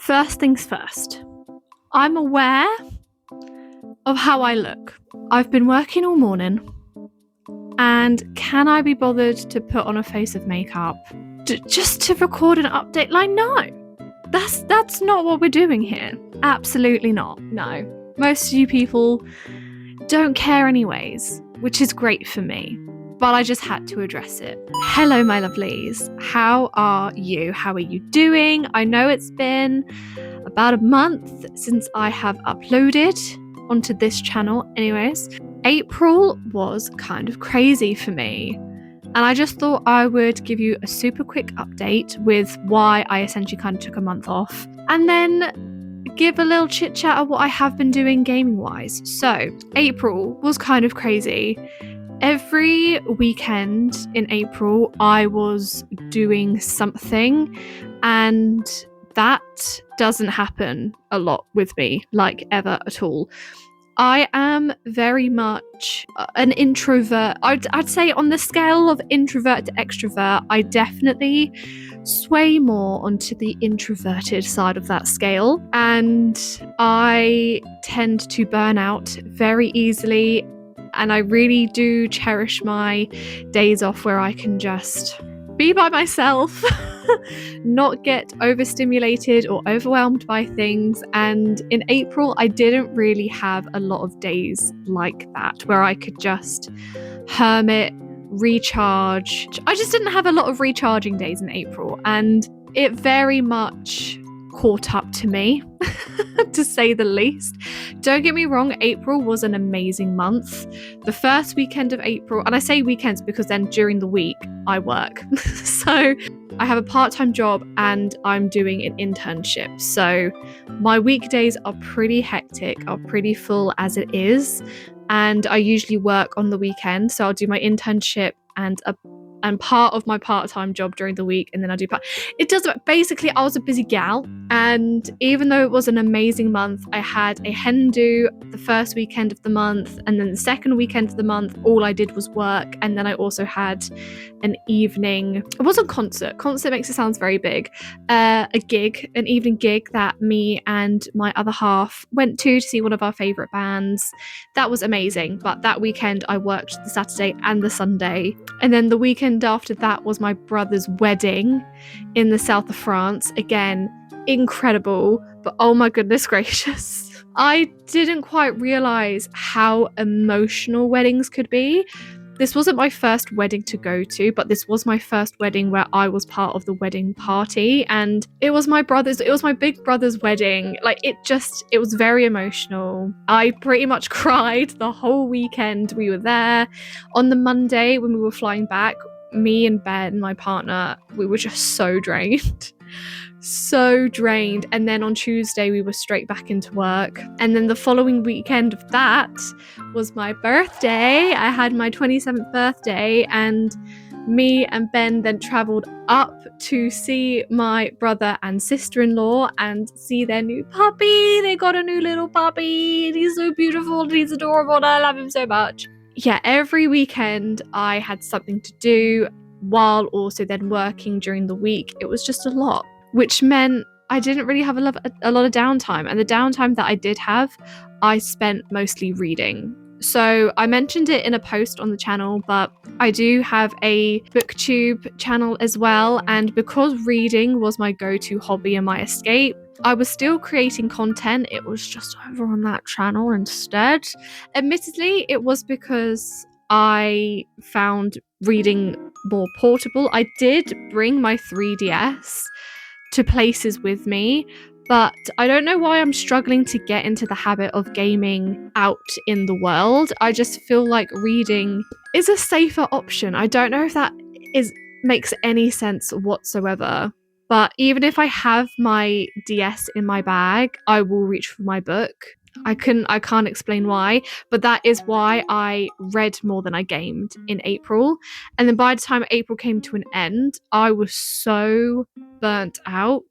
First things first, I'm aware of how I look. I've been working all morning, and can I be bothered to put on a face of makeup just to record an update? Like, no, that's not what we're doing here. Absolutely not. No, most of you people don't care anyways, which is great for me. But I just had to address it. Hello, my lovelies. How are you? How are you doing? I know it's been about a month since I have uploaded onto this channel. Anyways, April was kind of crazy for me. And I just thought I would give you a super quick update with why I essentially kind of took a month off. And then give a little chit chat of what I have been doing gaming wise. So April was kind of crazy. Every weekend in April, I was doing something, and that doesn't happen a lot with me, like ever at all. I am very much an introvert. I'd say on the scale of introvert to extrovert, I definitely sway more onto the introverted side of that scale, and I tend to burn out very easily. And I really do cherish my days off where I can just be by myself, not get overstimulated or overwhelmed by things. And in April, I didn't really have a lot of days like that where I could just hermit, recharge. I just didn't have a lot of recharging days in April, and it very much caught up to me, to say the least. Don't get me wrong, April was an amazing month. The first weekend of April, and I say weekends because then during the week I work. So I have a part-time job and I'm doing an internship. So my weekdays are pretty hectic, are pretty full as it is. And I usually work on the weekend. So I'll do my internship and part of my part-time job during the week, and then I do basically I was a busy gal. And even though it was an amazing month, I had a hen do the first weekend of the month, and then the second weekend of the month all I did was work. And then I also had an evening, it wasn't concert makes it sound very big, an evening gig that me and my other half went to see one of our favorite bands. That was amazing. But that weekend I worked the Saturday and the Sunday, and then the weekend after that was my brother's wedding in the south of France. Again, incredible, but oh my goodness gracious, I didn't quite realize how emotional weddings could be. This wasn't my first wedding to go to, but this was my first wedding where I was part of the wedding party, and it was my big brother's wedding. Like, it was very emotional. I pretty much cried the whole weekend we were there. On the Monday when we were flying back, me and Ben, my partner, we were just so drained. And then on Tuesday we were straight back into work, and then the following weekend of that was my birthday. I had my 27th birthday, and me and Ben then travelled up to see my brother and sister-in-law and see their new puppy. They got a new little puppy, and he's so beautiful and he's adorable and I love him so much. Yeah, every weekend I had something to do while also then working during the week. It was just a lot, which meant I didn't really have a lot of downtime. And the downtime that I did have, I spent mostly reading. So I mentioned it in a post on the channel, but I do have a Booktube channel as well. And because reading was my go-to hobby and my escape, I was still creating content. It was just over on that channel instead. Admittedly, it was because I found reading more portable. I did bring my 3DS to places with me, but I don't know why I'm struggling to get into the habit of gaming out in the world. I just feel like reading is a safer option. I don't know if that makes any sense whatsoever. But even if I have my DS in my bag, I will reach for my book. I can't explain why, but that is why I read more than I gamed in April. And then by the time April came to an end, I was so burnt out.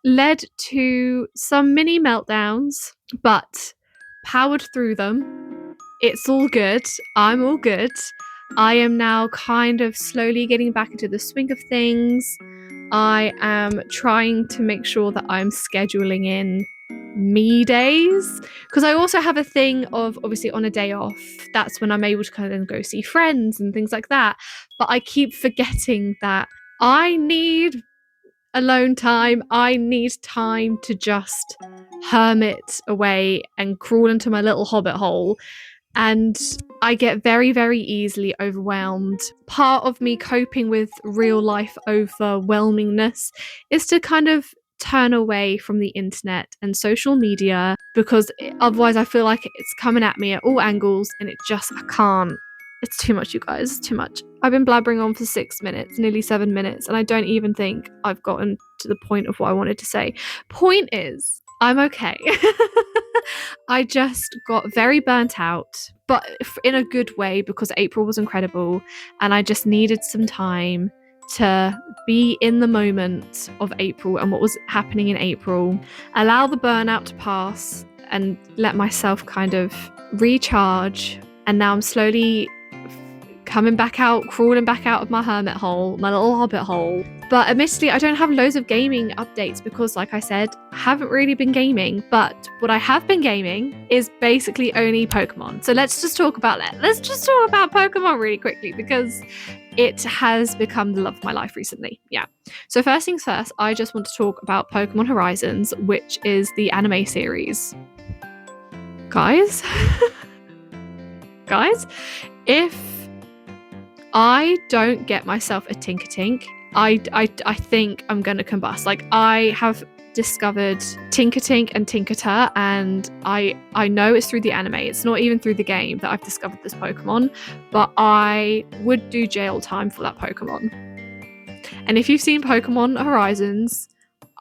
Led to some mini meltdowns, but powered through them. It's all good. I'm all good. I am now kind of slowly getting back into the swing of things. I am trying to make sure that I'm scheduling in me days, because I also have a thing of, obviously, on a day off, that's when I'm able to kind of go see friends and things like that. But I keep forgetting that I need alone time. I need time to just hermit away and crawl into my little hobbit hole. And I get very, very easily overwhelmed. Part of me coping with real life overwhelmingness is to kind of turn away from the internet and social media, because otherwise I feel like it's coming at me at all angles, and I can't. It's too much, you guys. It's too much. I've been blabbering on for 6 minutes, nearly 7 minutes, and I don't even think I've gotten to the point of what I wanted to say. Point is, I'm okay. I just got very burnt out, but in a good way, because April was incredible and I just needed some time to be in the moment of April and what was happening in April, allow the burnout to pass and let myself kind of recharge. And now I'm slowly coming back out, crawling back out of my hermit hole, my little hobbit hole. But admittedly, I don't have loads of gaming updates because, like I said, I haven't really been gaming. But what I have been gaming is basically only Pokemon. So let's just talk about that. Let's just talk about Pokemon really quickly, because it has become the love of my life recently. Yeah. So first things first, I just want to talk about Pokemon Horizons, which is the anime series. Guys, if I don't get myself a Tinkertink, I think I'm gonna combust. Like, I have discovered Tinkertink and Tinkerter, and I know it's through the anime. It's not even through the game that I've discovered this Pokemon, but I would do jail time for that Pokemon. And if you've seen Pokemon Horizons,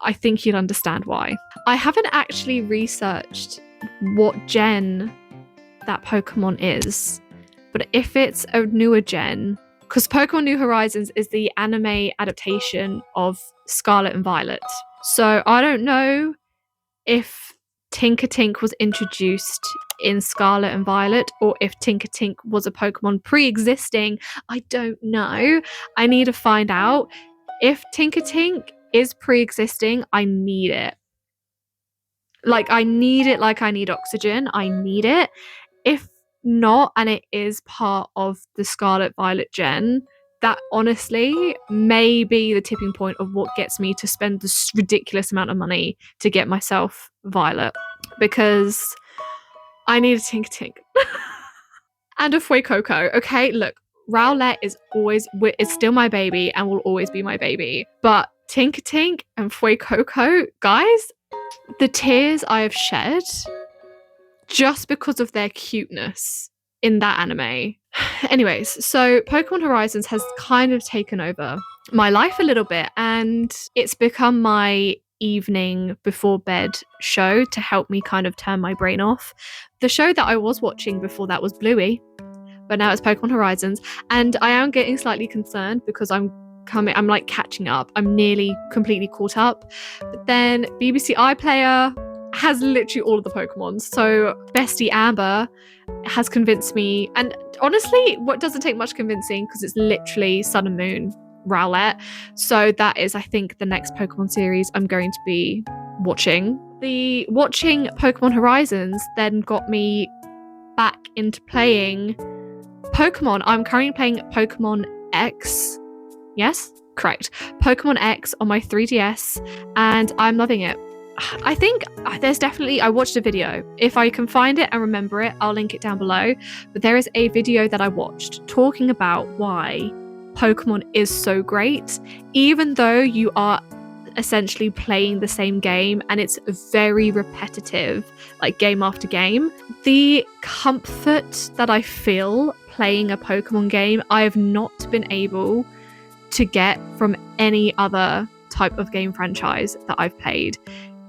I think you'd understand why. I haven't actually researched what gen that Pokemon is, but if it's a newer gen, because Pokemon New Horizons is the anime adaptation of Scarlet and Violet. So I don't know if Tinkertink was introduced in Scarlet and Violet, or if Tinkertink was a Pokemon pre-existing. I don't know. I need to find out. If Tinkertink is pre-existing, I need it. Like, I need it like I need oxygen. I need it. If not, and it is part of the Scarlet Violet gen, that honestly may be the tipping point of what gets me to spend this ridiculous amount of money to get myself Violet, because I need a Tinkertink. And a Fuecoco. Okay, look, Rowlet is still my baby and will always be my baby, but Tinkertink and Fuecoco, guys, the tears I have shed just because of their cuteness in that anime. Anyways, so Pokemon Horizons has kind of taken over my life a little bit, and it's become my evening before bed show to help me kind of turn my brain off. The show that I was watching before that was Bluey, but now it's Pokemon Horizons, and I am getting slightly concerned because I'm like catching up. I'm nearly completely caught up. But then BBC iPlayer has literally all of the Pokemon. So Bestie Amber has convinced me, and honestly, what doesn't take much convincing, because it's literally Sun and Moon Rowlet. So that is, I think, the next Pokemon series I'm going to be watching. The watching Pokemon Horizons then got me back into playing Pokemon. I'm currently playing Pokemon X. Yes, correct. Pokemon X on my 3DS, and I'm loving it. I think there's definitely, I watched a video. If I can find it and remember it, I'll link it down below. But there is a video that I watched talking about why Pokemon is so great, even though you are essentially playing the same game and it's very repetitive, like game after game. The comfort that I feel playing a Pokemon game, I have not been able to get from any other type of game franchise that I've played.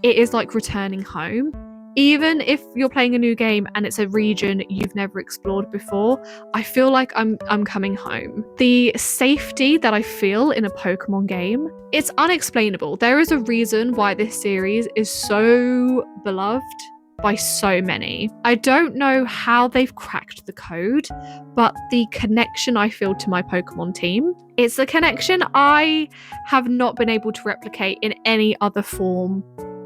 It is like returning home. Even if you're playing a new game and it's a region you've never explored before, I feel like I'm coming home. The safety that I feel in a Pokemon game, it's unexplainable. There is a reason why this series is so beloved. by so many. I don't know how they've cracked the code, but the connection I feel to my Pokemon team, it's a connection I have not been able to replicate in any other form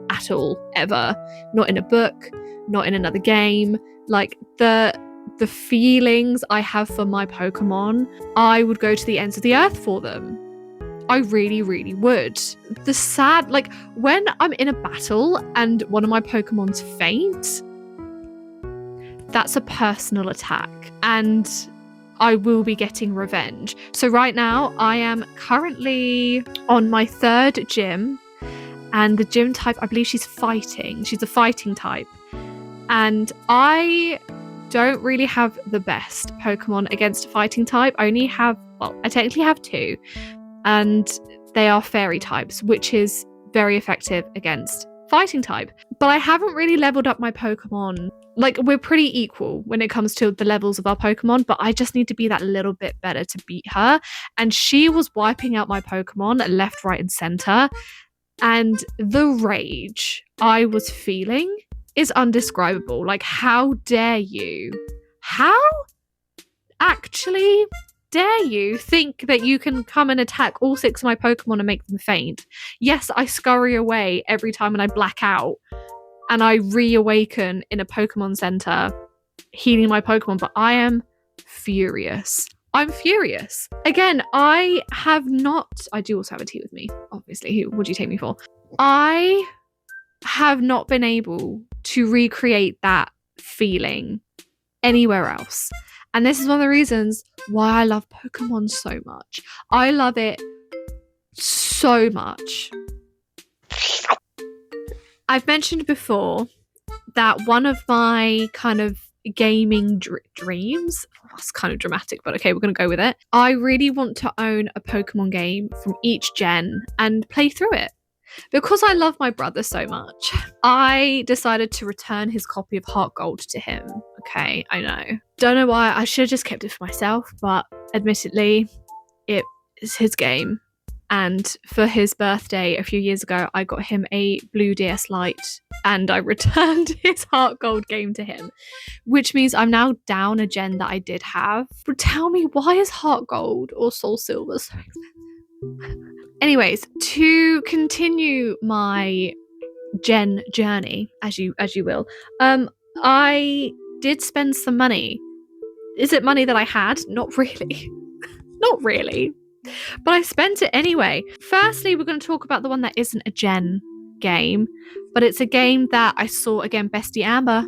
at all, ever. Not in a book, not in another game. Like the feelings I have for my Pokemon, I would go to the ends of the earth for them. I really, really would. The sad, like when I'm in a battle and one of my Pokemons faint, that's a personal attack and I will be getting revenge. So right now I am currently on my 3rd gym, and the gym type, I believe she's fighting. She's a fighting type. And I don't really have the best Pokemon against a fighting type. I technically have 2. And they are fairy types, which is very effective against fighting type. But I haven't really leveled up my Pokemon. Like, we're pretty equal when it comes to the levels of our Pokemon, but I just need to be that little bit better to beat her. And she was wiping out my Pokemon left, right, and center. And the rage I was feeling is undescribable. Like, how dare you? How actually dare you think that you can come and attack all 6 of my Pokemon and make them faint? Yes, I scurry away every time and I black out and I reawaken in a Pokemon Center healing my Pokemon, but I am furious. I'm furious. Again, I do also have a tea with me, obviously. What do you take me for? I have not been able to recreate that feeling anywhere else. And this is one of the reasons why I love Pokemon so much. I love it so much. I've mentioned before that one of my kind of gaming dreams, that's kind of dramatic, but okay, we're going to go with it. I really want to own a Pokemon game from each gen and play through it. Because I love my brother so much, I decided to return his copy of Heart Gold to him. Okay, I know. Don't know why. I should have just kept it for myself, but admittedly, it is his game. And for his birthday a few years ago, I got him a blue DS Lite and I returned his Heart Gold game to him, which means I'm now down a gen that I did have. But tell me, why is Heart Gold or Soul Silver so expensive? Anyways, to continue my gen journey, as you will, I did spend some money. Is it money that I had? Not really. Not really. But I spent it anyway. Firstly, we're going to talk about the one that isn't a gen game, but it's a game that I saw, again, Bestie Amber.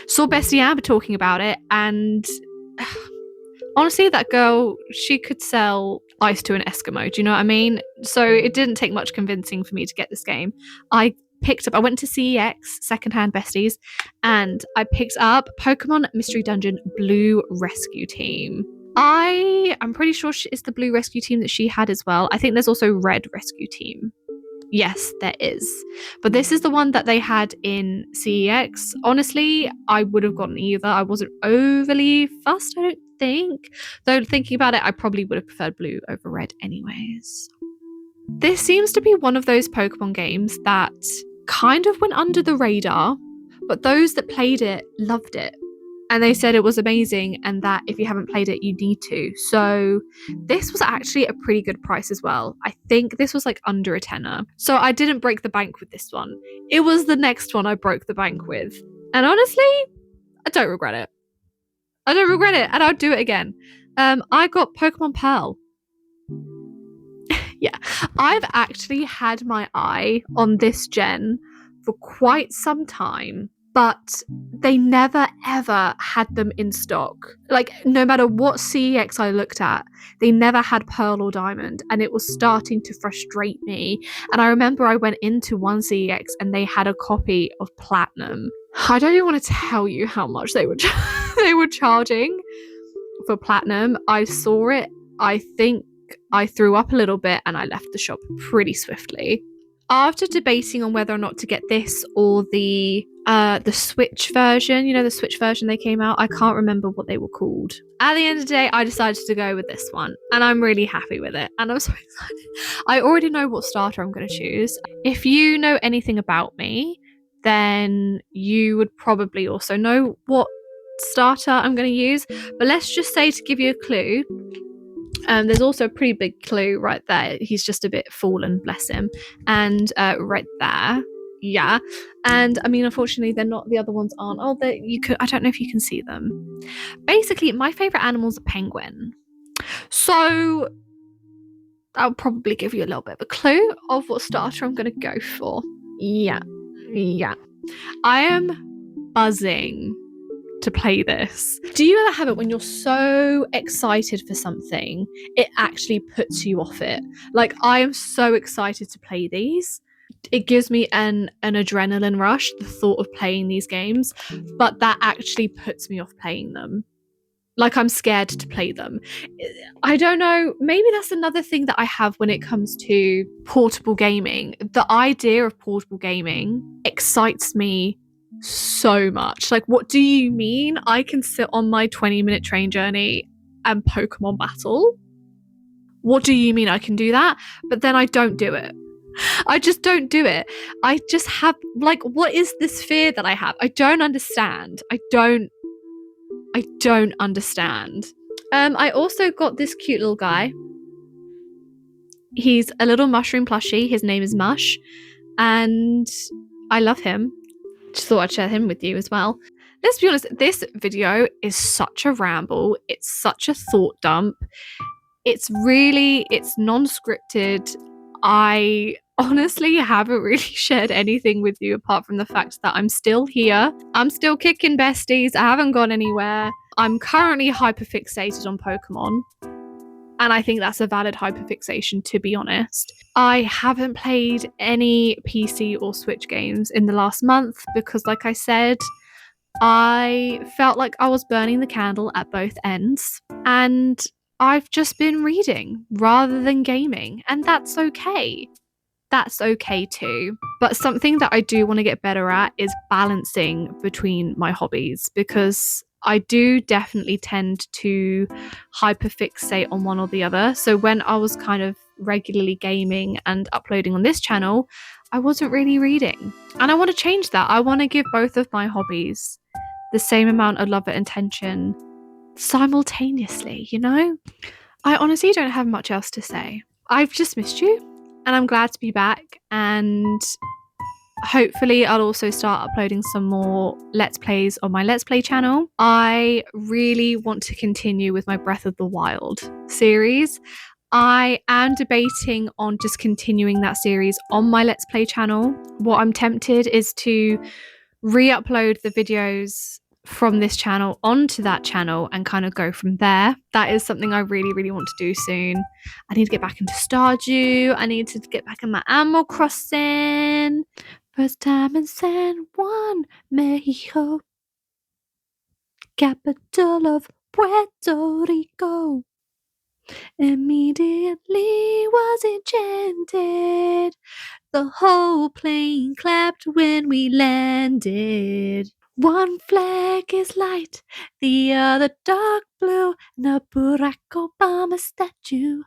Saw Bestie Amber talking about it, and honestly, that girl, she could sell ice to an Eskimo, do you know what I mean? So it didn't take much convincing for me to get this game. I went to CEX, secondhand besties, and I picked up Pokemon Mystery Dungeon Blue Rescue Team. I'm pretty sure it's the Blue Rescue Team that she had as well. I think there's also Red Rescue Team. Yes, there is. But this is the one that they had in CEX. Honestly, I would have gotten either. I wasn't overly fussed, I don't think. Though thinking about it, I probably would have preferred blue over red anyways. This seems to be one of those Pokemon games that kind of went under the radar, but those that played it loved it. And they said it was amazing and that if you haven't played it, you need to. So this was actually a pretty good price as well. I think this was like under a tenner. So I didn't break the bank with this one. It was the next one I broke the bank with. And honestly, I don't regret it. I don't regret it. And I'll do it again. I got Pokemon Pearl. Yeah. I've actually had my eye on this gen for quite some time. But they never ever had them in stock. Like, no matter what CEX I looked at, they never had Pearl or Diamond, and it was starting to frustrate me. And I remember I went into one CEX and they had a copy of Platinum. I don't even want to tell you how much they were they were charging for Platinum. I saw it. I think I threw up a little bit and I left the shop pretty swiftly. After debating on whether or not to get this or the Switch version, the Switch version they came out, I can't remember what they were called. At the end of the day, I decided to go with this one, and I'm really happy with it, and I'm so excited. I already know what starter I'm going to choose. If you know anything about me, then you would probably also know what starter I'm going to use. But let's just say, to give you a clue, there's also a pretty big clue right there. He's just a bit fallen, bless him. And right there, yeah. And I mean, unfortunately, they're not. The other ones aren't. Oh, you could. I don't know if you can see them. Basically, my favorite animal is a penguin. So I'll probably give you a little bit of a clue of what starter I'm going to go for. Yeah. I am buzzing to play this. Do you ever have it when you're so excited for something, it actually puts you off it? Like, I am so excited to play these. It gives me an adrenaline rush, the thought of playing these games, but that actually puts me off playing them. Like, I'm scared to play them. I don't know, maybe that's another thing that I have when it comes to portable gaming. The idea of portable gaming excites me so much. Like, what do you mean I can sit on my 20-minute train journey and Pokemon battle? What do you mean I can do that? But then I don't do it. I just don't do it. I just have, like, what is this fear that I have? I don't understand. I don't understand. I also got this cute little guy. He's a little mushroom plushie. His name is Mush, and I love him. Just thought I'd share him with you as well. Let's be honest, this video is such a ramble. It's such a thought dump. It's non-scripted. I honestly haven't really shared anything with you apart from the fact that I'm still here. I'm still kicking besties. I haven't gone anywhere. I'm currently hyperfixated on Pokemon. And I think that's a valid hyperfixation, to be honest. I haven't played any PC or Switch games in the last month because, like I said, I felt like I was burning the candle at both ends. And I've just been reading rather than gaming. And that's okay. That's okay too. But something that I do want to get better at is balancing between my hobbies, because I do definitely tend to hyperfixate on one or the other. So when I was kind of regularly gaming and uploading on this channel, I wasn't really reading. And I want to change that. I want to give both of my hobbies the same amount of love and attention simultaneously, you know? I honestly don't have much else to say. I've just missed you, and I'm glad to be back, and hopefully I'll also start uploading some more Let's Plays on my Let's Play channel. I really want to continue with my Breath of the Wild series. I am debating on just continuing that series on my Let's Play channel. What I'm tempted is to re-upload the videos from this channel onto that channel and kind of go from there. That is something I really, really want to do soon. I need to get back into Stardew. I need to get back in my Animal Crossing. First time in San Juan, Mexico, capital of Puerto Rico. Immediately was enchanted. The whole plane clapped when we landed. One flag is light, the other dark blue, and a Barack Obama statue.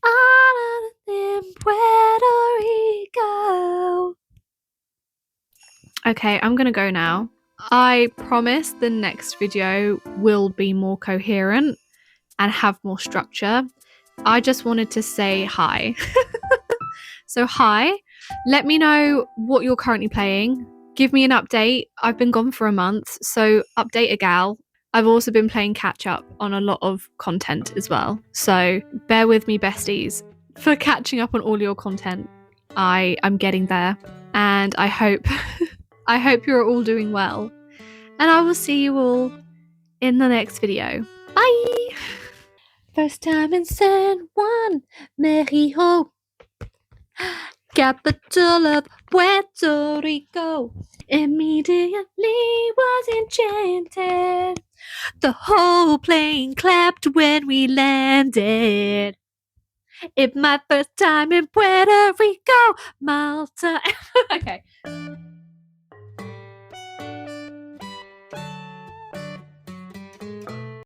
Island in Puerto Rico. Okay, I'm gonna go now. I promise the next video will be more coherent and have more structure. I just wanted to say hi. So hi, let me know what you're currently playing. Give me an update. I've been gone for a month, so update a gal. I've also been playing catch up on a lot of content as well. So bear with me, besties, for catching up on all your content. I'm getting there, and I hope I hope you're all doing well. And I will see you all in the next video. Bye! First time in San Juan, Mexico, capital of Puerto Rico. Immediately was enchanted. The whole plane clapped when we landed. It's my first time in Puerto Rico, Malta. Okay.